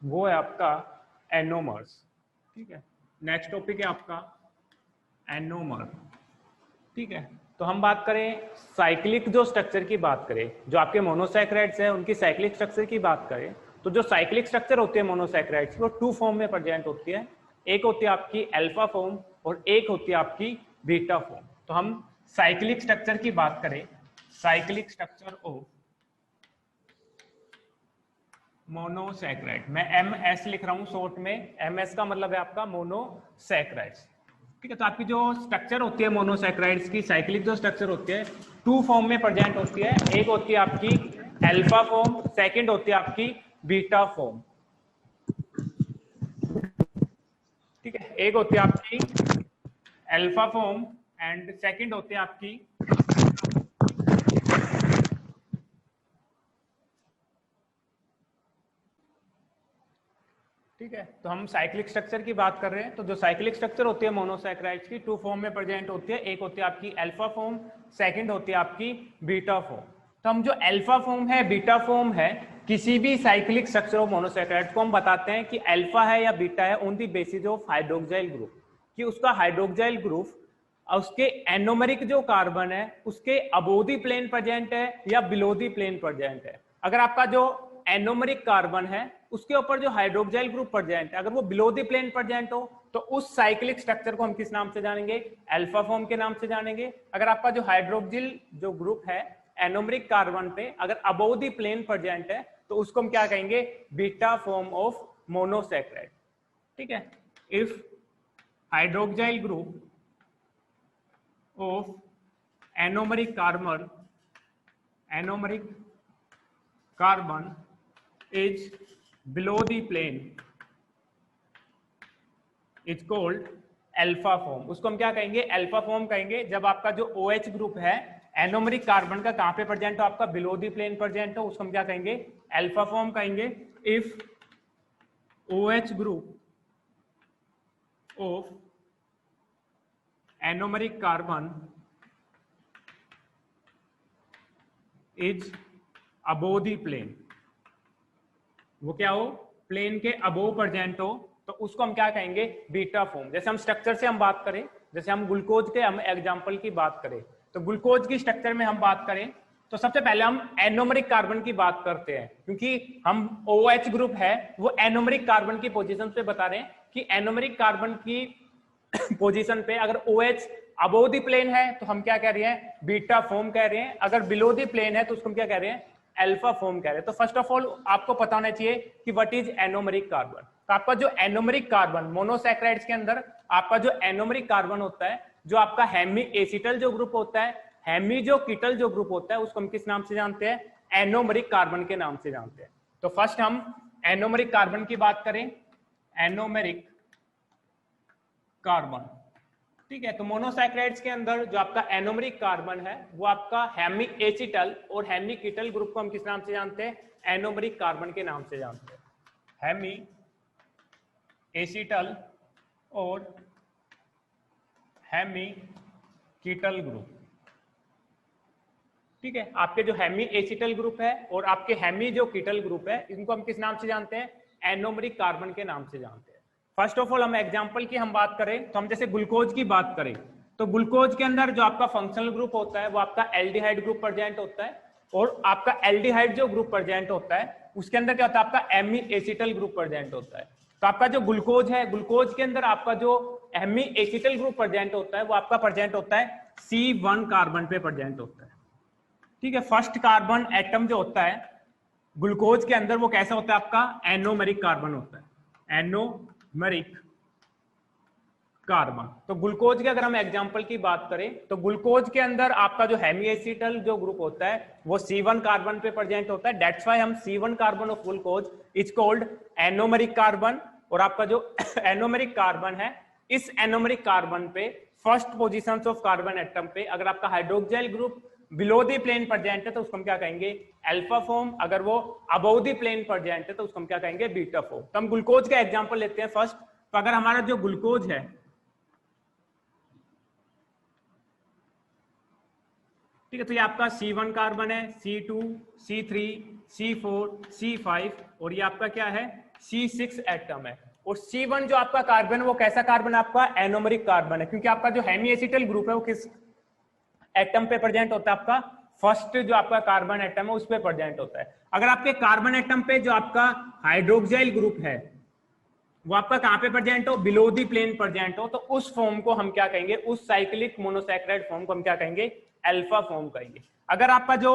वो है आपका एनोमर्स। ठीक है, नेक्स्ट टॉपिक है आपका एनोमर। ठीक है, तो हम बात करें साइक्लिक जो स्ट्रक्चर की बात करें, जो आपके मोनोसैकेराइड्स है उनकी साइक्लिक स्ट्रक्चर की बात करें, तो जो साइक्लिक स्ट्रक्चर होती है मोनोसैकेराइड्स वो टू फॉर्म में प्रेजेंट होती है। एक होती है आपकी अल्फा फॉर्म और एक होती है आपकी बीटा फॉर्म। तो हम साइक्लिक स्ट्रक्चर की बात करें, साइक्लिक स्ट्रक्चर ऑफ मोनोसैकेराइड, मैं MS लिख रहा हूं शॉर्ट में, MS का मतलब है आपका मोनोसैकेराइड्स। ठीक है, तो आपकी जो स्ट्रक्चर होती है मोनोसैकेराइड्स की, साइक्लिक जो स्ट्रक्चर होती है टू फॉर्म में प्रेजेंट होती है। एक होती है आपकी अल्फा फॉर्म, सेकंड होती है आपकी बीटा फॉर्म। ठीक है, एक होती है आपकी अल्फा फॉर्म एंड सेकंड होती है आपकी ठीक है, तो हम साइक्लिक स्ट्रक्चर की बात कर रहे हैं। तो जो साइक्लिक स्ट्रक्चर होती है मोनोसैकेराइड्स की टू फॉर्म में प्रेजेंट होती है। एक होती है आपकी अल्फा फॉर्म, सेकंड होती है आपकी बीटा फॉर्म। तो हम जो अल्फा फॉर्म है, बीटा फॉर्म है, किसी भी साइक्लिक स्ट्रक्चर ऑफ मोनोसैकेराइड्स को हम बताते हैं कि अल्फा है या बीटा है on the basis of hydroxyl group, कि उसका हाइड्रोक्साइल ग्रुप उसके एनोमेरिक जो कार्बन है उसके अबोव द प्लेन प्रेजेंट है या बिलो द प्लेन प्रेजेंट है। अगर आपका जो एनोमेरिक कार्बन है उसके ऊपर जो हाइड्रोक्साइल ग्रुप प्रेजेंट है, अगर वो बिलो द प्लेन प्रेजेंट हो तो उस साइक्लिक स्ट्रक्चर को हम किस नाम से जानेंगे? अल्फा फॉर्म के नाम से जानेंगे। अगर आपका जो हाइड्रोक्सिल जो ग्रुप है एनोमेरिक कार्बन पे अगर अबोव द प्लेन प्रेजेंट है तो उसको हम क्या कहेंगे? Beta form of monosaccharide. ठीक है, if hydroxyl group of anomeric carbon is below the plane is called alpha form. उसको हम क्या कहेंगे? अल्फा फॉर्म कहेंगे। जब आपका जो OH ग्रुप है एनोमेरिक कार्बन का कहां पे प्रेजेंट हो? आपका बिलो दी प्लेन प्रेजेंट हो, उसको हम क्या कहेंगे? अल्फा फॉर्म कहेंगे। If OH group of anomeric carbon is above the plane, वो क्या हो? प्लेन के अबोव प्रेजेंट हो, तो उसको हम क्या कहेंगे? Beta form. जैसे हम स्ट्रक्चर से हम बात करें, जैसे हम ग्लूकोज के हम एग्जांपल की बात करें, तो ग्लूकोज की स्ट्रक्चर में हम बात करें तो सबसे पहले हम एनोमेरिक कार्बन की बात करते हैं, क्योंकि हम OH ग्रुप है वो एनोमेरिक कार्बन की पोजीशन पे बता रहे हैं कि एनोमेरिक कार्बन की पोजीशन पे अगर OH अबोव द प्लेन है तो हम क्या कह रहे हैं? बीटा फॉर्म कह रहे हैं। अगर बिलो द प्लेन है तो उसको हम क्या कह रहे हैं? अल्फा फॉर्म कह रहे हैं। तो फर्स्ट ऑफ ऑल आपको पता होना चाहिए कि व्हाट इज एनोमेरिक कार्बन। तो आपका जो एनोमेरिक कार्बन मोनोसैकेराइड्स के अंदर आपका जो एनोमेरिक कार्बन होता है, जो आपका हेमी एसिटल जो ग्रुप होता है, हेमी जो कीटल जो ग्रुप होता है, उसको हम किस नाम से जानते हैं? एनोमेरिक कार्बन के नाम से जानते हैं। तो फर्स्ट हम एनोमेरिक कार्बन की बात करें, एनोमेरिक कार्बन। ठीक है, तो मोनोसैकेराइड्स के अंदर जो आपका एनोमेरिक कार्बन है वो आपका हेमी एसिटल और हेमी कीटल ग्रुप को हम किस नाम से जानते हैं? एनोमेरिक कार्बन के नाम से जानते हैं। हेमी एसिटल और हेमी कीटल ग्रुप। ठीक है, आपके जो हेमी एसिटल ग्रुप है और आपके हेमी जो कीटल ग्रुप है इनको हम किस नाम से जानते हैं? एनोमेरिक कार्बन के नाम से जानते हैं। फर्स्ट ऑफ ऑल हम एग्जांपल की हम बात करें तो हम जैसे ग्लूकोज की बात करें तो ग्लूकोज के अंदर जो आपका फंक्शनल ग्रुप होता है वो आपका एल्डिहाइड ग्रुप प्रेजेंट होता है, और आपका एल्डिहाइड जो ग्रुप प्रेजेंट होता है उसके अंदर क्या होता है? आपका हेमी एसिटल ग्रुप प्रेजेंट होता है। तो आपका जो ग्लूकोज है, ग्लूकोज के अंदर आपका जो हेमी एसिटल ग्रुप प्रेजेंट होता है वो आपका प्रेजेंट होता है C1 कार्बन पे प्रेजेंट होता है। ठीक है, फर्स्ट कार्बन एटम जो होता है ग्लूकोज के अंदर वो कैसा होता है? आपका एनोमेरिक कार्बन होता है, एनोमेरिक कार्बन। तो ग्लूकोज के अगर हम एग्जांपल की बात करें तो ग्लूकोज के अंदर आपका जो हेमी एसिटल जो ग्रुप होता है वो C1 कार्बन पे प्रेजेंट होता है। दैट्स व्हाई हम C1 carbon of glucose is called anomeric carbon. और आपका जो एनोमेरिक कार्बन है, इस एनोमेरिक कार्बन पे first position of carbon atom पे अगर आपका hydroxyl group below the plane present है तो उसको हम क्या कहेंगे? Alpha form. अगर वो अबव द प्लेन प्रेजेंट है तो उसको हम क्या कहेंगे? Beta form. तो हम ग्लूकोज का एग्जांपल लेते हैं फर्स्ट। तो अगर हमारा जो ग्लूकोज है, ठीक है, तो ये आपका C1 कार्बन है, C2, C3, C4, C5 और ये आपका क्या है? C6 एटम है, और C1 जो आपका कार्बन वो कैसा कार्बन है आपका? एनोमरिक कार्बन है, क्योंकि आपका जो हेमी एसिटल ग्रुप है वो किस एटम पे प्रेजेंट होता है? आपका फर्स्ट जो आपका कार्बन एटम है उस पे प्रेजेंट होता है। अगर आपके कार्बन एटम पे जो आपका हाइड्रोक्साइल ग्रुप है वो आपका कहां पे प्रेजेंट हो? बिलो दी प्लेन प्रेजेंट हो, तो उस फॉर्म को हम क्या कहेंगे? उस साइक्लिक मोनोसैकेराइड फॉर्म को हम क्या कहेंगे? अल्फा फॉर्म कहेंगे। अगर आपका जो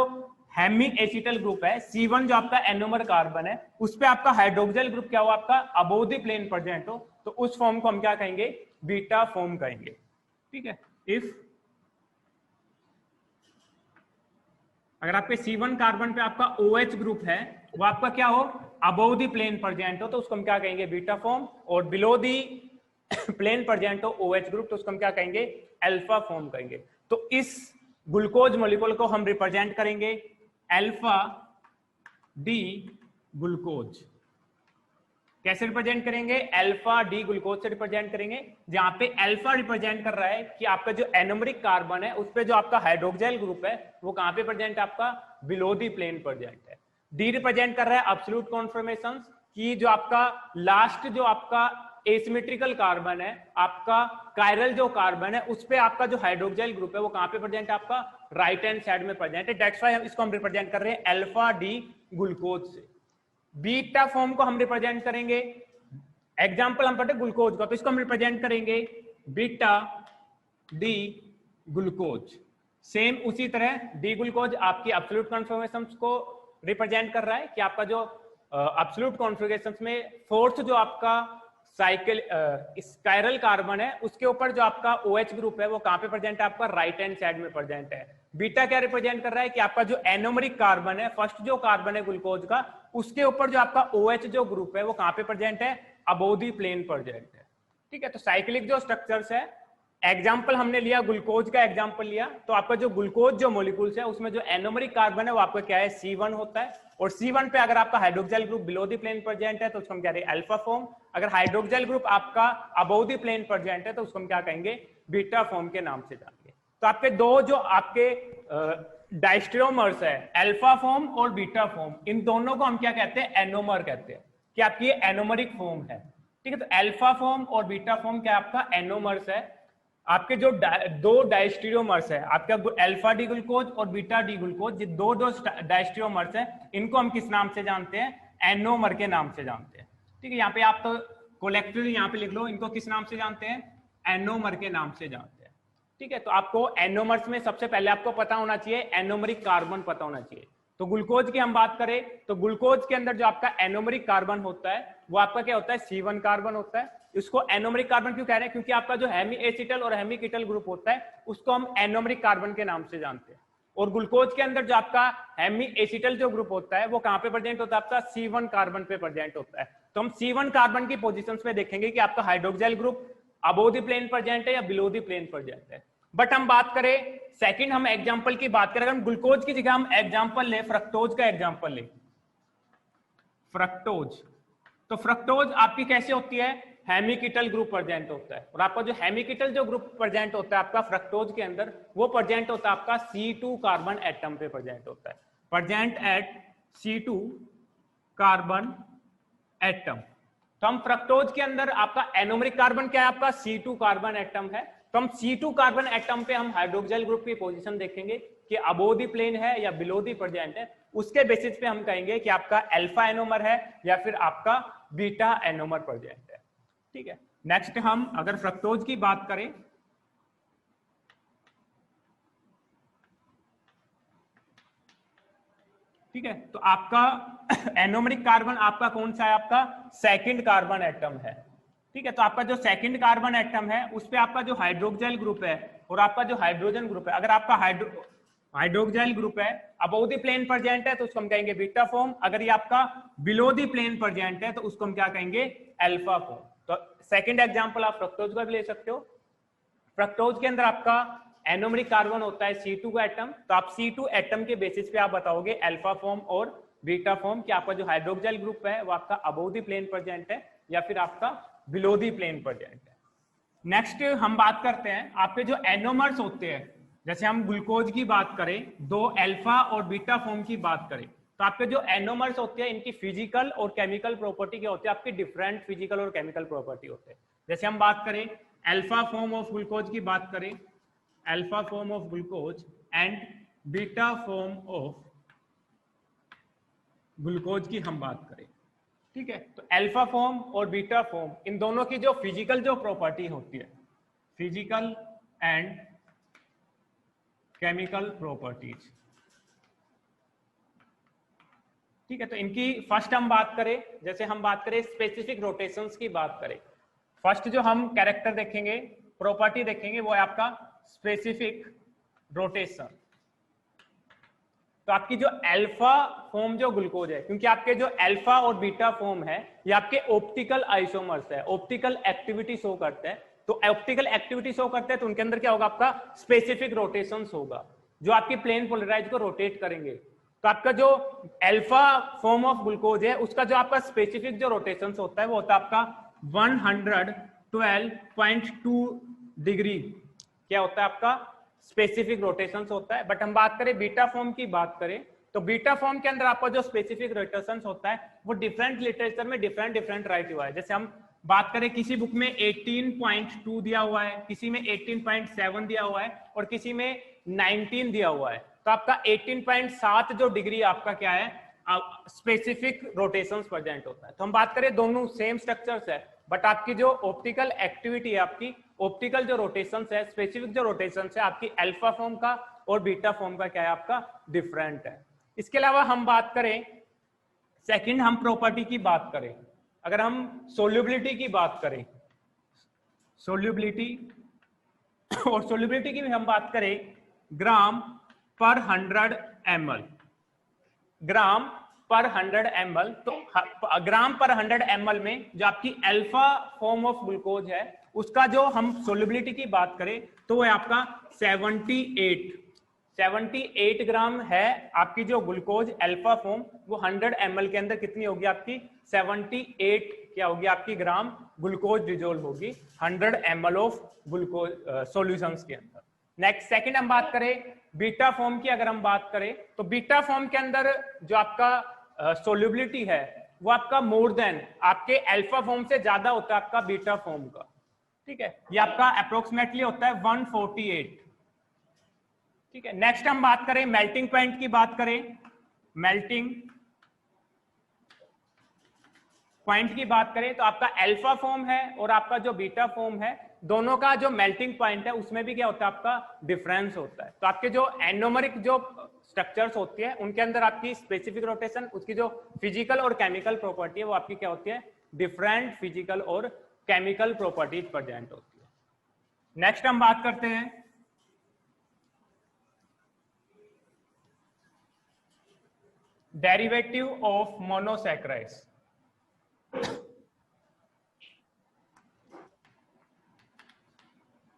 हेमी एसिटल ग्रुप है C1 जो आपका एनोमर कार्बन है उस पे आपका हाइड्रोक्साइल ग्रुप क्या हो? आपका अबोव द प्लेन प्रेजेंट हो, तो उस फॉर्म को हम क्या कहेंगे? बीटा फॉर्म कहेंगे। ठीक है। इफ अगर आपके C1 कार्बन पे आपका OH ग्रुप है वो आपका क्या हो? अबोव द प्लेन प्रेजेंट हो, तो उसको हम क्या कहेंगे? Beta form. और बिलो दी प्लेन प्रेजेंट हो OH ग्रुप, तो उसको हम क्या कहेंगे? अल्फा फॉर्म कहेंगे। तो इस ग्लूकोज मॉलिक्यूल को हम रिप्रेजेंट करेंगे अल्फा डी ग्लूकोज। कैसे रिप्रेजेंट करेंगे? अल्फा डी ग्लूकोज से रिप्रेजेंट करेंगे, जहां पे अल्फा रिप्रेजेंट कर रहा है कि आपका जो एनोमरिक कार्बन है उस पे जो आपका हाइड्रोक्साइल ग्रुप है वो कहां पे प्रेजेंट है? आपका बिलो दी प्लेन प्रेजेंट है। डी रिप्रेजेंट कर रहा है एब्सोल्यूट कॉन्फर्मेशंस की जो आपका लास्ट जो आपका एसिमेट्रिकल कार्बन है, आपका कायरल जो कार्बन है उस पे आपका जो हाइड्रोक्साइल ग्रुप है वो कहां पे प्रेजेंट है? आपका राइट हैंड साइड में प्रेजेंट है। दैट्स व्हाई इसको हम रिप्रेजेंट कर रहे हैं अल्फा डी ग्लूकोज से। बीटा फॉर्म को हम रिप्रेजेंट करेंगे, एग्जांपल हम पढ़ते ग्लूकोज का, तो इसको हम रिप्रेजेंट करेंगे बीटा डी ग्लूकोज। सेम उसी तरह डी ग्लूकोज आपकी एब्सोल्यूट कॉन्फॉर्मेशंस को रिप्रेजेंट कर रहा है कि आपका जो एब्सोल्यूट कॉन्फिगरेशंस में फोर्थ जो आपका साइकिल स्पाइरल कार्बन है उसके ऊपर जो आपका OH ग्रुप है वो कहां पे प्रेजेंट है? आपका राइट हैंड साइड में प्रेजेंट है। बीटा क्या रिप्रेजेंट कर रहा है कि आपका जो एनोमरिक कार्बन है, फर्स्ट जो कार्बन है ग्लूकोज का, उसके ऊपर जो आपका OH जो ग्रुप है वो कहां पे प्रेजेंट है? अबोव द प्लेन प्रेजेंट है। ठीक है। तो साइक्लिक जो स्ट्रक्चर्स है, एग्जाम्पल हमने लिया ग्लूकोज का एग्जाम्पल लिया, तो आपका जो ग्लूकोज जो मॉलिक्यूल्स है उसमें जो एनोमरिक कार्बन है वो आपका क्या है? C1 होता है, और C1 पे अगर आपका hydroxyl group below the plane present है तो उसको हम क्या रहे? Alpha form. अगर हाइड्रोक्साइल ग्रुप आपका अबोव द प्लेन प्रेजेंट है तो उसको हम क्या कहेंगे? बीटा फॉर्म के नाम से जानेंगे। तो आपके दो जो आपके डायस्टेरोमर्स है, अल्फा फॉर्म और बीटा फॉर्म, इन दोनों को हम क्या कहते हैं? एनोमर कहते हैं, कि आपकी ये एनोमरिक फॉर्म है। ठीक है। तो अल्फा फॉर्म और बीटा फॉर्म क्या आपका? एनोमर्स है। आपके जो दो डायस्टेरोमर्स है, आपका अल्फा डी ग्लूकोज और बीटा डी ग्लूकोज, ये दो डायस्टेरोमर्स है, इनको हम किस नाम से जानते हैं? एनोमर के नाम से जानते हैं। ठीक है। यहाँ पे आप तो कोलेक्टिवली यहाँ पे लिख लो, इनको किस नाम से जानते हैं? एनोमर के नाम से जानते हैं। ठीक है। तो आपको एनोमर्स में सबसे पहले आपको पता होना चाहिए एनोमरिक कार्बन पता होना चाहिए। तो ग्लूकोज की हम बात करें तो ग्लूकोज के अंदर जो आपका एनोमरिक कार्बन होता है वो आपका क्या होता है? C1 कार्बन होता है। इसको एनोमरिक कार्बन क्यों कह रहे हैं? क्योंकि आपका जो हेमी एसिटल और हेमी कीटल ग्रुप होता है उसको हम एनोमरिक कार्बन के नाम से जानते हैं। और ग्लूकोज के अंदर जो आपका हेमी एसिटल जो ग्रुप होता है वो कहां पे प्रेजेंट होता है? आपका C1 कार्बन पे प्रेजेंट होता है। तो हम C1 कार्बन की पोजीशंस पे देखेंगे कि आपका hydroxyl group above the plane present है या बिलो द प्लेन प्रेजेंट है। बट हम बात करें सेकंड, हम एग्जांपल की बात करें, अगर हम ग्लूकोज की जगह हम एग्जांपल ले फ्रक्टोज का एग्जांपल ले, फ्रक्टोज, तो फ्रक्टोज आपकी कैसे होती है? हेमिकीटल ग्रुप प्रेजेंट होता है, और आपका जो हेमिकीटल जो ग्रुप प्रेजेंट होता है आपका फ्रक्टोज के अंदर वो प्रेजेंट होता है आपका C2 कार्बन एटम पे प्रेजेंट होता है, present at C2 carbon atom. तो हम फ्रक्टोज के अंदर आपका एनोमरिक कार्बन क्या है? आपका C2 कार्बन एटम है। तो हम C2 कार्बन एटम पे हम हाइड्रोक्साइल ग्रुप की पोजीशन देखेंगे कि अबोव द प्लेन है या बिलो द प्रेजेंट है। उसके बेसिस पे हम कहेंगे कि आपका अल्फा एनोमर है या फिर आपका बीटा एनोमर प्रेजेंट है। ठीक है। नेक्स्ट हम अगर फ्रक्टोज की बात करें, ठीक है, तो आपका एनोमरिक कार्बन आपका कौन सा है? आपका सेकंड कार्बन एटम है। ठीक है। तो आपका जो सेकंड कार्बन एटम है उस पे आपका जो हाइड्रोक्साइल ग्रुप है और आपका जो हाइड्रोजन ग्रुप है, अगर आपका हाइड्रोक्साइल ग्रुप है अबोव द प्लेन प्रेजेंट है तो उसको हम कहेंगे बीटा फॉर्म। अगर ये आपका बिलो द प्लेन प्रेजेंट है तो उसको हम क्या कहेंगे? Alpha form. तो सेकंड एग्जांपल आप फ्रक्टोज का भी ले सकते हो। फ्रक्टोज के अंदर आपका एनोमरिक कार्बन होता है C2 का एटम, तो आप C2 एटम के बेसिस पे आप बताओगे अल्फा फॉर्म और बीटा फॉर्म कि आपका जो हाइड्रोक्साइल ग्रुप है वो आपका अबोव द प्लेन प्रेजेंट है या फिर आपका बिलो दी प्लेन प्रेजेंट है। नेक्स्ट हम बात करते हैं आपके जो एनोमर्स होते हैं, जैसे हम ग्लूकोज की बात करें, दो अल्फा और बीटा फॉर्म की बात करें, तो आपके जो एनोमर्स होते हैं इनकी फिजिकल और केमिकल प्रॉपर्टी क्या होती है, आपकी डिफरेंट फिजिकल और केमिकल प्रॉपर्टी होते हैं। जैसे हम बात करें अल्फा फॉर्म ऑफ ग्लूकोज की बात करें, alpha form of glucose and beta form of glucose की हम बात करें, ठीक है। तो अल्फा फॉर्म और बीटा फॉर्म इन दोनों की जो फिजिकल जो प्रॉपर्टी होती है, फिजिकल एंड केमिकल प्रॉपर्टीज, ठीक है। तो इनकी फर्स्ट हम बात करें, जैसे हम बात करें स्पेसिफिक रोटेशंस की बात करें, फर्स्ट जो हम कैरेक्टर देखेंगे, प्रॉपर्टी देखेंगे, वो है आपका स्पेसिफिक रोटेशन। तो आपकी जो अल्फा फॉर्म जो ग्लूकोज है, क्योंकि आपके जो अल्फा और बीटा फॉर्म है ये आपके ऑप्टिकल आइसोमर्स है, ऑप्टिकल एक्टिविटी शो करते हैं। तो ऑप्टिकल एक्टिविटी शो करते हैं तो उनके अंदर क्या होगा, आपका स्पेसिफिक रोटेशंस होगा जो आपकी प्लेन पोलराइज को रोटेट करेंगे। तो आपका जो अल्फा फॉर्म ऑफ ग्लूकोज है उसका जो आपका स्पेसिफिक जो रोटेशंस होता है वो होता है आपका 112.2 डिग्री, क्या होता है आपका स्पेसिफिक रोटेशंस होता है। बट हम बात करें बीटा फॉर्म की बात करें तो बीटा फॉर्म के अंदर आपका जो स्पेसिफिक रोटेशंस होता है वो डिफरेंट लिटरेचर में डिफरेंट राइट हुआ है। जैसे हम बात करें किसी बुक में 18.2 दिया हुआ है, किसी में 18.7 दिया हुआ है और किसी में 19 दिया हुआ है। तो आपका 18.7 जो डिग्री आपका क्या है, स्पेसिफिक रोटेशंस प्रेजेंट होता है। तो हम बात करें दोनों सेम स्ट्रक्चर्स है बट आपकी जो ऑप्टिकल एक्टिविटी है, आपकी ऑप्टिकल जो रोटेशंस है, स्पेसिफिक जो रोटेशंस है आपकी अल्फा फॉर्म का और बीटा फॉर्म का क्या है आपका डिफरेंट है। इसके अलावा हम बात करें सेकंड, हम प्रॉपर्टी की बात करें, अगर हम सोल्यूबिलिटी की बात करें, सोल्यूबिलिटी और सोल्यूबिलिटी की भी हम बात करें ग्राम पर 100 ml, ग्राम पर 100 ml। तो ग्राम पर 100 ml में जो आपकी अल्फा फॉर्म ऑफ ग्लूकोज है उसका जो हम सोल्यूबिलिटी की बात करें तो वो है आपका 78 ग्राम है। आपकी जो ग्लूकोज अल्फा फॉर्म वो 100 ml के अंदर कितनी होगी आपकी 78 क्या होगी आपकी ग्राम ग्लूकोज डिजोल्व होगी 100 ml ऑफ ग्लूकोज सॉल्यूशंस के अंदर। नेक्स्ट सेकंड हम बात करें बीटा फॉर्म की, अगर हम बात करें तो बीटा फॉर्म के अंदर जो आपका सोल्यूबिलिटी है वो आपका मोर देन आपके अल्फा फॉर्म से ज्यादा होता है आपका बीटा फॉर्म का, ठीक है। ये आपका अप्रोक्सीमेटली होता है 148, ठीक है। नेक्स्ट हम बात करें मेल्टिंग पॉइंट की बात करें, मेल्टिंग पॉइंट की बात करें तो आपका अल्फा फॉर्म है और आपका जो बीटा फॉर्म है दोनों का जो मेल्टिंग पॉइंट है उसमें भी क्या होता है आपका डिफरेंस होता है। तो आपके जो एनोमरिक जो स्ट्रक्चर्स होती है उनके अंदर आपकी स्पेसिफिक रोटेशन, उसकी जो फिजिकल और केमिकल प्रॉपर्टी है वो आपकी क्या होती है, डिफरेंट फिजिकल और केमिकल प्रॉपर्टीज प्रेजेंट होती है। नेक्स्ट हम बात करते हैं derivative of monosaccharides.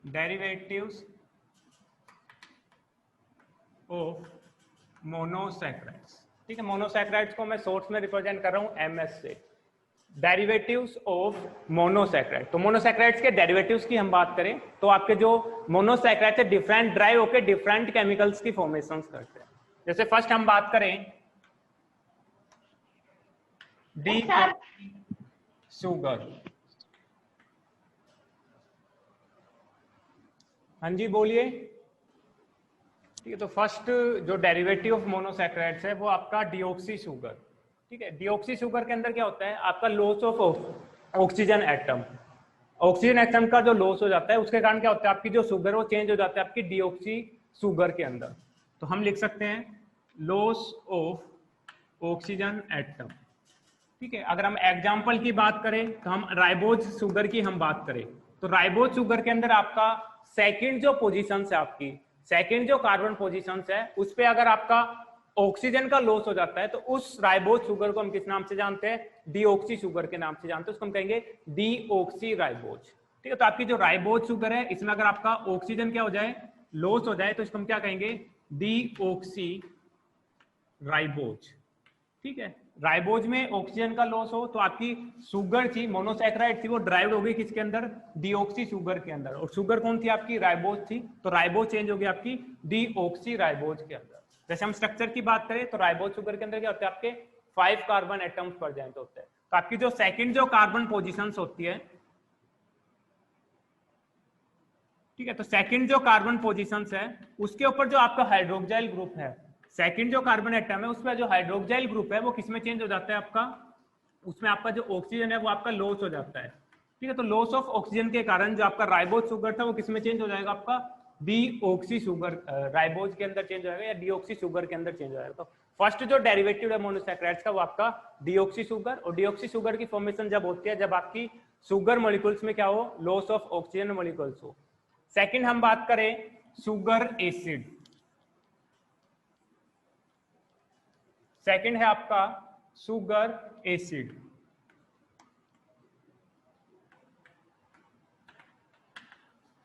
Derivatives of monosaccharides, ठीक है। मोनोसैकराइड्स को मैं शॉर्ट्स में रिप्रेजेंट कर रहा हूं MS से। डेरिवेटिव्स ऑफ मोनोसैकराइड, तो मोनोसैकराइड्स के डेरिवेटिव्स की हम बात करें तो आपके जो मोनोसैकराइड से डिफरेंट ड्राइव होकर डिफरेंट केमिकल्स की फॉर्मेशंस करते हैं। जैसे फर्स्ट हम बात करें डी शुगर, हाँ जी बोलिए, ठीक है। तो फर्स्ट जो डेरिवेटिव ऑफ मोनोसैकराइड्स है वो आपका डीऑक्सी शुगर, ठीक है। डीऑक्सी शुगर के अंदर क्या होता है आपका loss of oxygen atom, oxygen atom का जो लॉस हो जाता है उसके कारण क्या होता है आपकी जो शुगर वो चेंज हो जाता है आपकी डीऑक्सी शुगर के अंदर। तो हम लिख सकते हैं लॉस ऑफ ऑक्सीजन एटम, ठीक है। अगर हम एग्जाम्पल की बात करें तो हम राइबोज शुगर की हम बात करें तो राइबोज शुगर के अंदर आपका सेकंड जो पोजीशन है, आपकी सेकंड जो कार्बन पोजीशन है उस पे अगर आपका ऑक्सीजन का लॉस हो जाता है तो उस राइबोज शुगर को हम किस नाम से जानते हैं, डीऑक्सी शुगर के नाम से जानते हैं, उसको हम कहेंगे डीऑक्सी राइबोज, ठीक है। तो आपकी जो राइबोज शुगर है इसमें अगर आपका ऑक्सीजन क्या हो जाए, लॉस हो जाए, तो इसको हम क्या कहेंगे, डीऑक्सी राइबोज, ठीक है। राइबोज में ऑक्सीजन का लॉस हो तो आपकी शुगर थी, मोनोसैकराइड थी, वो ड्राइव्ड हो गई किसके अंदर, डीऑक्सी शुगर के अंदर, और शुगर कौन थी आपकी, राइबोज थी, तो राइबोज चेंज हो गई आपकी डीऑक्सी राइबोज के अंदर। जैसे हम स्ट्रक्चर की बात करें तो राइबोज शुगर के अंदर क्या होता है, आपके 5 कार्बन एटम्स प्रेजेंट होते हैं। तो आपकी जो सेकंड जो कार्बन पोजीशंस होती है, ठीक है, तो सेकंड जो कार्बन पोजीशंस है उसके ऊपर जो आपका हाइड्रोक्साइल ग्रुप है, सेकंड जो कार्बन एटम है उसमें जो हाइड्रोक्साइल ग्रुप है वो किसमें चेंज हो जाता है आपका, उसमें आपका जो ऑक्सीजन है वो आपका लॉस हो जाता है। ठीक है, तो लॉस ऑफ ऑक्सीजन के कारण जो आपका राइबोज शुगर था वो किसमें चेंज हो जाएगा, आपका डीऑक्सी शुगर, राइबोज के अंदर चेंज हो जाएगा या डीऑक्सी शुगर के अंदर चेंज हो जाएगा। तो फर्स्ट जो डेरिवेटिव है मोनोसैकेराइड्स का वो आपका डीऑक्सी शुगर, और डीऑक्सी शुगर की फॉर्मेशन जब होती है जब आपकी शुगर मॉलिक्यूल्स में क्या हो, लॉस ऑफ ऑक्सीजन मॉलिक्यूल्स हो। सेकंड हम बात करें शुगर एसिड, सेकंड है आपका शुगर एसिड।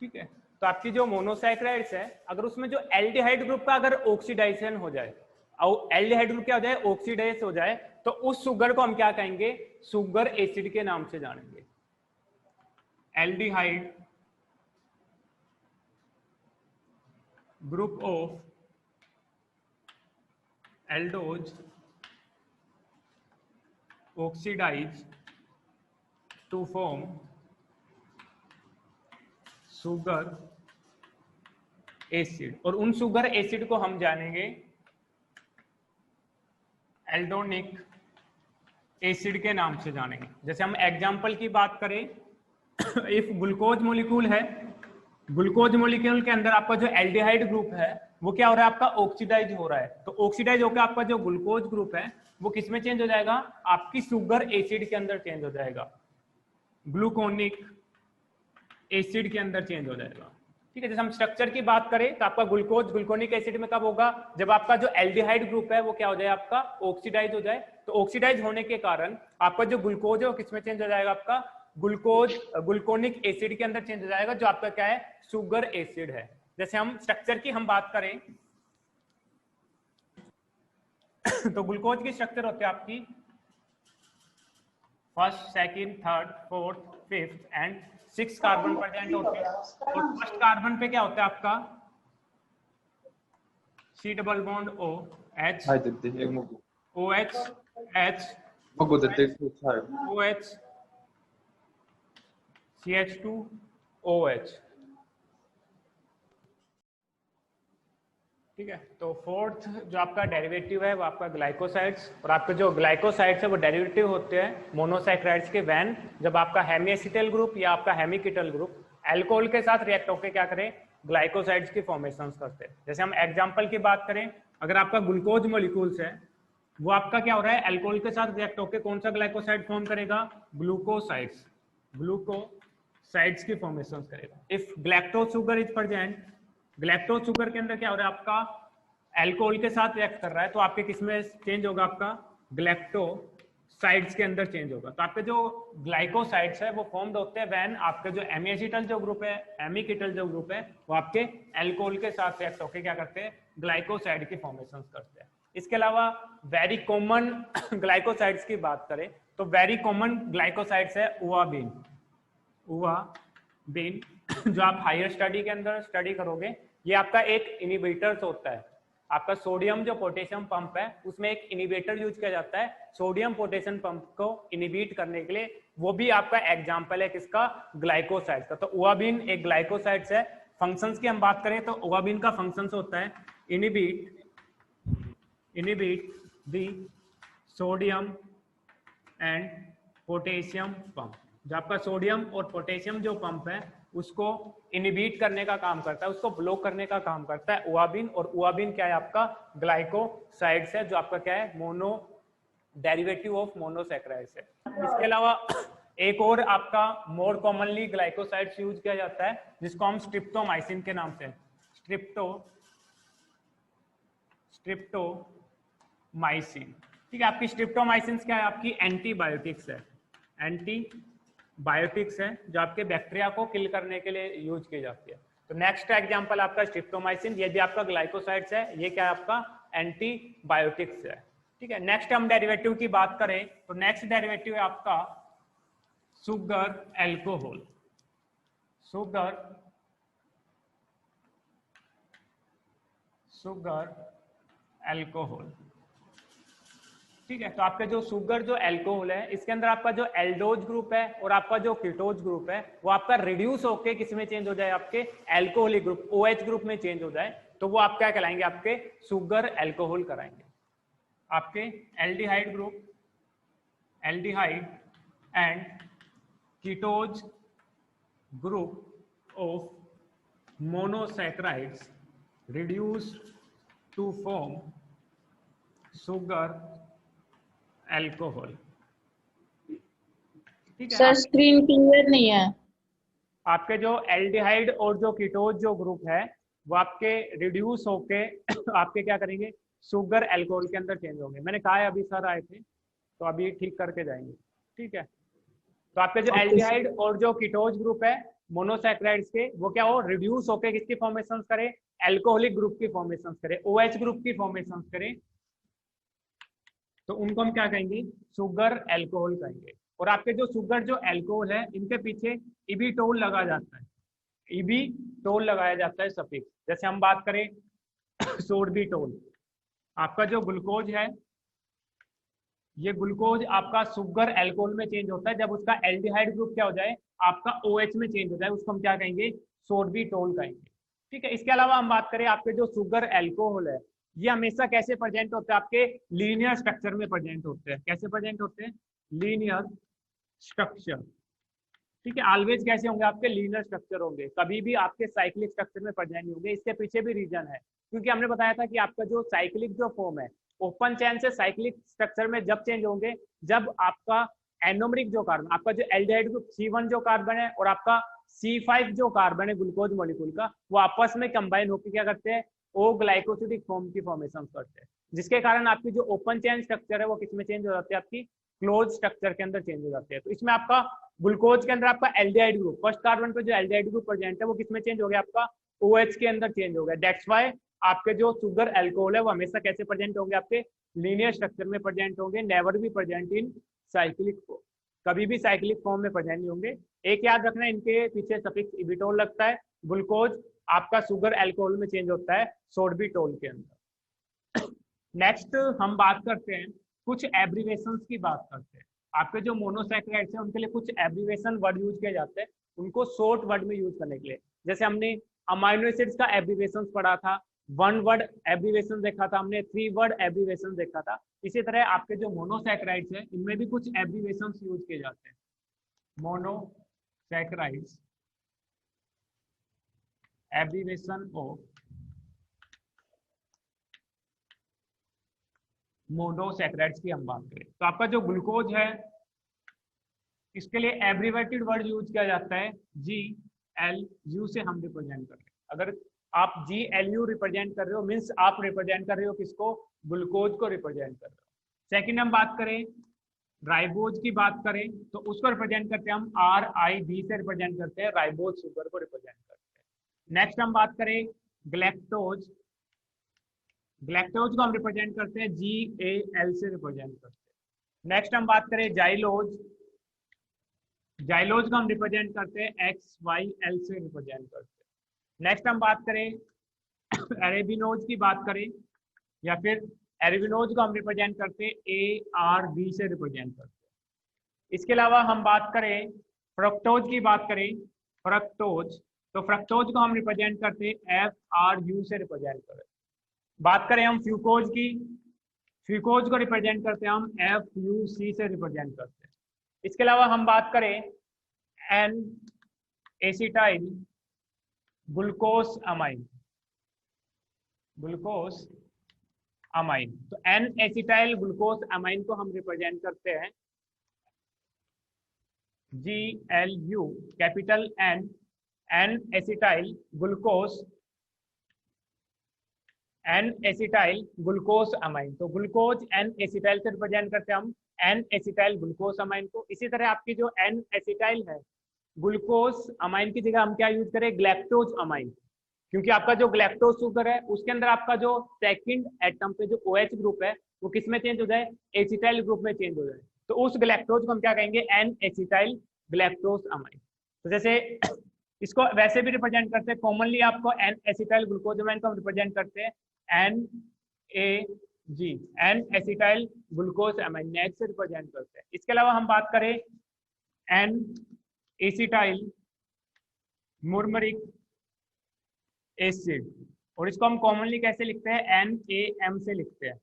ठीक है, तो आपकी जो मोनोसैकेराइड्स है अगर उसमें जो एल्डिहाइड ग्रुप का अगर ऑक्सीडाइजेशन हो जाए, और एल्डिहाइड ग्रुप क्या हो जाए, ऑक्सीडाइज हो जाए, तो उस शुगर को हम क्या कहेंगे, शुगर एसिड के नाम से जानेंगे। Aldehyde group of aldose oxidise to form sugar acid, और उन शुगर एसिड को हम जानेंगे एल्डोनिक एसिड के नाम से जानेंगे। जैसे हम एग्जांपल की बात करें, इफ ग्लूकोज मॉलिक्यूल है, ग्लूकोज मॉलिक्यूल के अंदर आपका जो एल्डिहाइड ग्रुप है वो क्या हो रहा है, आपका ऑक्सीडाइज हो रहा है, तो ऑक्सीडाइज होकर आपका जो ग्लूकोज ग्रुप है वो किसमें चेंज हो जाएगा, आपकी शुगर एसिड के अंदर चेंज हो जाएगा, ग्लूकोनिक एसिड के अंदर चेंज हो जाएगा। ठीक है, जैसे हम स्ट्रक्चर की बात करें तो आपका ग्लूकोज ग्लूकोनिक एसिड में कब होगा, जब आपका जो एल्डिहाइड ग्रुप है वो क्या हो जाए, आपका ऑक्सीडाइज हो जाए। तो ऑक्सीडाइज होने के कारण आपका जो ग्लूकोज है वो किसमें चेंज हो जाएगा, आपका ग्लूकोज ग्लूकोनिक एसिड के अंदर चेंज हो जाएगा, जो आपका क्या है, शुगर एसिड है। जैसे हम स्ट्रक्चर की हम बात करें तो ग्लूकोज की स्ट्रक्चर होती है आपकी first, second, third, fourth, fifth and 6 carbon present होते हैं, और फर्स्ट कार्बन पे क्या होता है आपका C double bond O H OH H OH CH2 OH। ठीक है, तो फोर्थ जो आपका डेरिवेटिव है वो आपका ग्लाइकोसाइड्स, और आपके जो ग्लाइकोसाइड्स है वो डेरिवेटिव होते हैं मोनोसैकेराइड्स के व्हेन जब आपका हेमीएसिटल ग्रुप या आपका हेमीकीटल ग्रुप अल्कोहल के साथ रिएक्ट होकर क्या करें, ग्लाइकोसाइड्स की फॉर्मेशन करते हैं। जैसे हम एग्जांपल की बात करें, अगर आपका ग्लूकोज मॉलिक्यूल्स है वो आपका क्या हो रहा है, अल्कोहल के साथ रिएक्ट होकर कौन सा ग्लाइकोसाइड फॉर्म करेगा, ग्लूकोसाइड्स, ग्लूकोसाइड्स की फॉर्मेशन करेगा। If galactose sugar is present, galactose sugar के अंदर क्या हो रहा है, आपका अल्कोहल के साथ रिएक्ट कर रहा है, तो आपके किसमें चेंज होगा, आपका ग्लैक्टोसाइड्स के अंदर चेंज होगा। तो आपके जो ग्लाइकोसाइड्स है वो फॉर्म्ड होते हैं व्हेन आपके जो एमिएसिटल जो ग्रुप है, एमिकीटल जो ग्रुप है वो आपके अल्कोहल के साथ रिएक्ट होकर क्या करते हैं, ग्लाइकोसाइड की फॉर्मेशन करते हैं। इसके अलावा वेरी कॉमन ग्लाइकोसाइड्स की बात करें तो वेरी कॉमन ग्लाइकोसाइड्स है उआबिन, उआबिन जो आप हायर स्टडी के अंदर स्टडी करोगे, ये आपका एक इनिबिटर होता है। आपका सोडियम जो पोटेशियम पंप है उसमें एक इनिबिटर यूज किया जाता है सोडियम पोटेशियम पंप को इनिबिट करने के लिए, वो भी आपका एग्जांपल है किसका, ग्लाइकोसाइड का। तो उआबिन एक ग्लाइकोसाइड्स है। फंक्शंस की हम बात करें तो उआबिन का फंक्शंस होता है inhibit the sodium and potassium pump. जो आपका सोडियम और पोटेशियम जो पंप है उसको इनिबिट करने का काम करता है, उसको ब्लॉक करने का काम करता है उआबिन। और उआबिन क्या है, आपका ग्लाइकोसाइड्स है, जो आपका क्या है, मोनो डेरिवेटिव ऑफ मोनोसैकेराइड्स है। इसके अलावा एक और आपका मोर कॉमनली ग्लाइकोसाइड्स यूज किया जाता है जिसको हम स्ट्रिप्टोमाइसिन के नाम से, स्ट्रिप्टोमाइसिन। ठीक है, आपकी स्ट्रिप्टोमाइसिन क्या है, आपकी एंटीबायोटिक्स है, एंटीबायोटिक्स है जो आपके बैक्टीरिया को किल करने के लिए यूज की जाती है। तो नेक्स्ट एग्जांपल आपका स्ट्रिप्टोमाइसिन, ये भी आपका ग्लाइकोसाइड्स है, ये क्या है, आपका एंटीबायोटिक्स है। ठीक है, नेक्स्ट हम डेरिवेटिव की बात करें तो नेक्स्ट डेरिवेटिव है आपका शुगर एल्कोहल, शुगर अल्कोहल। ठीक है, तो आपके जो शुगर जो अल्कोहल है, इसके अंदर आपका जो एल्डोज ग्रुप है और आपका जो कीटोज ग्रुप है वो आपका रिड्यूस होके किस में चेंज हो जाए, आपके अल्कोहलिक ग्रुप OH ग्रुप में चेंज हो जाए, तो वो आप क्या कहलाएंगे, आपके शुगर अल्कोहल कराएंगे। आपके aldehyde group, aldehyde and कीटोज group of monosaccharides reduced to form sugar alcohol। ठीक है सर, स्क्रीन क्लियर नहीं है। आपके जो एल्डिहाइड और जो कीटोज जो ग्रुप है वो आपके रिड्यूस होके आपके क्या करेंगे, शुगर अल्कोहल के अंदर चेंज होंगे। मैंने कहा है अभी सर आए थे तो अभी ठीक करके जाएंगे। ठीक है, तो आपके जो एल्डिहाइड और जो कीटोज ग्रुप है मोनोसैकेराइड्स के, वो क्या हो, रिड्यूस होके किसकी फॉर्मेशन करे, अल्कोहलिक ग्रुप की फॉर्मेशन करे, OH ग्रुप की फॉर्मेशन करे, तो उनको हम क्या कहेंगे, शुगर अल्कोहल कहेंगे। और आपके जो शुगर जो अल्कोहल है इनके पीछे इबिटोल लगा जाता है, इबिटोल लगाया जाता है सफिक्स। जैसे हम बात करें सोर्बिटोल, आपका जो ग्लूकोज है ये ग्लूकोज आपका शुगर अल्कोहल में चेंज होता है जब उसका एल्डिहाइड ग्रुप क्या हो जाए, आपका OH में चेंज हो जाए, उसको हम क्या कहेंगे, सोर्बिटोल कहेंगे। ठीक है, इसके अलावा हम बात करें आपके जो शुगर अल्कोहल है ये हमेशा कैसे प्रेजेंट होते हैं, आपके लीनियर स्ट्रक्चर में प्रेजेंट होते हैं। कैसे प्रेजेंट होते हैं, लीनियर स्ट्रक्चर। ठीक है, ऑलवेज कैसे होंगे, आपके लीनियर स्ट्रक्चर होंगे, कभी भी आपके साइक्लिक स्ट्रक्चर में प्रेजेंट नहीं होंगे। इसके पीछे भी रीजन है, क्योंकि हमने बताया था कि आपका जो साइक्लिक जो फॉर्म है ओपन चेन से साइक्लिक स्ट्रक्चर में जब चेंज होंगे जब आपका एनोमरिक जो कार्बन, आपका जो एल्डिहाइड ग्रुप C1 जो कार्बन है और आपका C5 जो कार्बन है ग्लूकोज मॉलिक्यूल का, वो आपस में कंबाइन होकर क्या करते हैं, ओ ग्लाइकोसिडिक फॉर्म की फॉर्मेशन करते हैं, जिसके कारण आपकी जो ओपन चेन स्ट्रक्चर है वो किसमें चेंज हो जाती है, आपकी क्लोज स्ट्रक्चर के अंदर चेंज हो जाते हैं। तो इसमें आपका ग्लूकोज के अंदर आपका एल्डिहाइड ग्रुप, फर्स्ट कार्बन पे जो एल्डिहाइड ग्रुप प्रेजेंट है वो किसमें चेंज हो गया, आपका OH के अंदर चेंज हो गया। दैट्स व्हाई आपके जो शुगर अल्कोहल है वो हमेशा कैसे प्रेजेंट होंगे, आपके लीनियर स्ट्रक्चर में प्रेजेंट होंगे, नेवर भी प्रेजेंट इन साइक्लिक फॉर्म, कभी भी साइक्लिक फॉर्म में प्रेजेंट नहीं होंगे। एक याद रखना, इनके पीछे सफिक्स इबिटोल लगता है। ग्लूकोज आपका शुगर अल्कोहल में चेंज होता है सोर्बिटोल के अंदर। नेक्स्ट हम बात करते हैं कुछ एब्रीवेशंस की बात करते हैं। आपके जो मोनोसैकेराइड्स हैं उनके लिए कुछ एब्रीवेशन वर्ड यूज किए जाते हैं, उनको शॉर्ट वर्ड में यूज करने के लिए। जैसे हमने अमाइनो एसिड्स का एब्रीवेशन पढ़ा था, 1 वर्ड एब्रीवेशन देखा था हमने, 3 वर्ड एब्रीवेशन देखा था। इसी तरह आपके जो मोनोसैकेराइड्स हैं इनमें भी कुछ एब्रीवेशन यूज किए जाते हैं। मोनोसैकेराइड्स, एब्रीवेशन ऑफ मोनोसैकेराइड्स की हम बात करें तो आपका जो ग्लूकोज है इसके लिए एब्रीवेटेड वर्ड यूज किया जाता है, GLU से हम रिप्रेजेंट कर रहे हैं। अगर आप GLU रिप्रेजेंट कर रहे हो मीन्स आप रिप्रेजेंट कर रहे हो किसको, ग्लूकोज को रिप्रेजेंट कर रहे हो। सेकंड हम बात करें राइबोज की बात करें तो उसको रिप्रेजेंट करते हैं हम RIB से रिप्रेजेंट करते हैं, राइबोज शुगर को रिप्रेजेंट करते हैं। नेक्स्ट हम बात करें ग्लैक्टोज, ग्लैक्टोज को हम रिप्रेजेंट करते हैं GAL से रिप्रेजेंट करते हैं। नेक्स्ट हम बात करें जाइलोज, जाइलोज को हम रिप्रेजेंट करते हैं XYL से रिप्रेजेंट करते हैं। नेक्स्ट हम बात करें एरेबिनोज की बात करें या फिर एरेबिनोज को हम रिप्रेजेंट करते हैं ARB से रिप्रेजेंट करते हैं। इसके अलावा हम बात करें फ्रक्टोज की बात करें, फ्रक्टोज, तो फ्रक्टोज को हम रिप्रेजेंट करते हैं FRU से रिप्रेजेंट करते हैं। बात करें हम फ्यूकोज की, फ्यूकोज को रिप्रेजेंट करते हैं हम FUC से रिप्रेजेंट करते हैं। इसके अलावा हम बात करें N acetyl glucose amine, glucose amine, तो एन एसिटाइल ग्लूकोस अमाइन को हम रिप्रेजेंट करते हैं GLU, capital N, N acetyl glucose, N acetyl glucose amine, तो ग्लूकोज एन एसिटाइल से रिप्रेजेंट करते हैं हम एन एसिटाइल ग्लूकोस अमाइन को। इसी तरह आपकी जो एन एसिटाइल है ग्लूकोस अमाइन की जगह हम क्या यूज करें, ग्लैक्टोज अमाइन, क्योंकि आपका जो ग्लैक्टोज शुगर है उसके अंदर आपका जो सेकंड एटम पे जो OH ग्रुप है वो किस में चेंज हो जाए, एसिटाइल ग्रुप में चेंज हो जाए, तो उस ग्लैक्टोज को हम क्या कहेंगे, एन एसिटाइल ग्लैक्टोज अमाइन। तो जैसे इसको वैसे भी रिप्रेजेंट करते हैं कॉमनली, आपको एन एसिटाइल ग्लूकोज अमाइन को हम रिप्रेजेंट करते हैं A G, N acetyl glucosamine net से रिप्रेजेंट करते हैं। इसके अलावा हम बात करें एन एसिटाइल मुर्मरिक एसिड, और इसको हम कॉमनली कैसे लिखते हैं, NaM से लिखते हैं।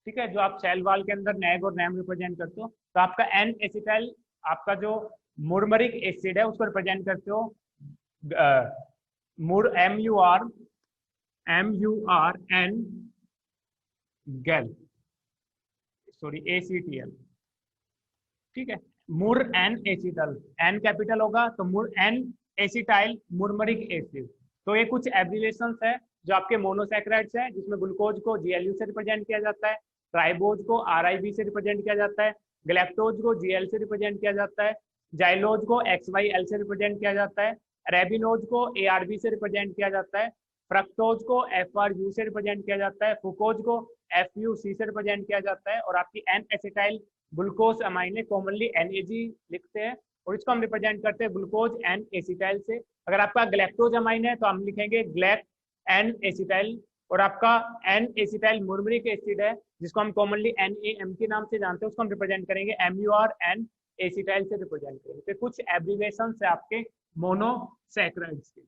ठीक है, जो आप सेल वाल के अंदर नैग और नैम रिप्रेजेंट करते हो, तो आपका एन एसिटाइल आपका जो मुर्मरिक एसिड है उसको रिप्रेजेंट करते हो MUR एन गैल, सॉरी ACTL। ठीक है, मुर एन एसिटल, एन कैपिटल होगा तो मुर एन एसिटाइल मुर्मरिक एसिड। तो ये कुछ एब्रिविएशंस है जो आपके मोनोसैकेराइड्स है, जिसमें ग्लूकोज को GLU से रिप्रेजेंट किया जाता है, ट्राइबोज को RIB से रिप्रेजेंट किया जाता है, गैलेक्टोज को GL से रिप्रेजेंट किया जाता है, जाइलोज को XYL से रिप्रेजेंट किया जाता है, रेबिनोज को ARB से रिप्रेजेंट किया जाता है, फ्रक्टोज को FRU से रिप्रेजेंट किया जाता है, फ्रूकोज को FUC से रिप्रेजेंट किया जाता है, और आपकी एन एसिटाइल ग्लूकोज अमाइन है कॉमनली NAG लिखते हैं, और इसको हम रिप्रेजेंट करते हैं ग्लूकोज एन एसिटाइल से। अगर आपका ग्लैक्टोज अमाइन है तो हम लिखेंगे ग्लैक एन एसिटाइल, और आपका एन एसिटाइल मुर्मरिक एसिड है जिसको हम कॉमनली NaM के नाम से जानते हैं, उसको हम रिप्रेजेंट करेंगे MUR एन एसिटाइल से रिप्रेजेंट करेंगे। तो कुछ एब्रिविएशंस है आपके मोनोसैकेराइड्स के।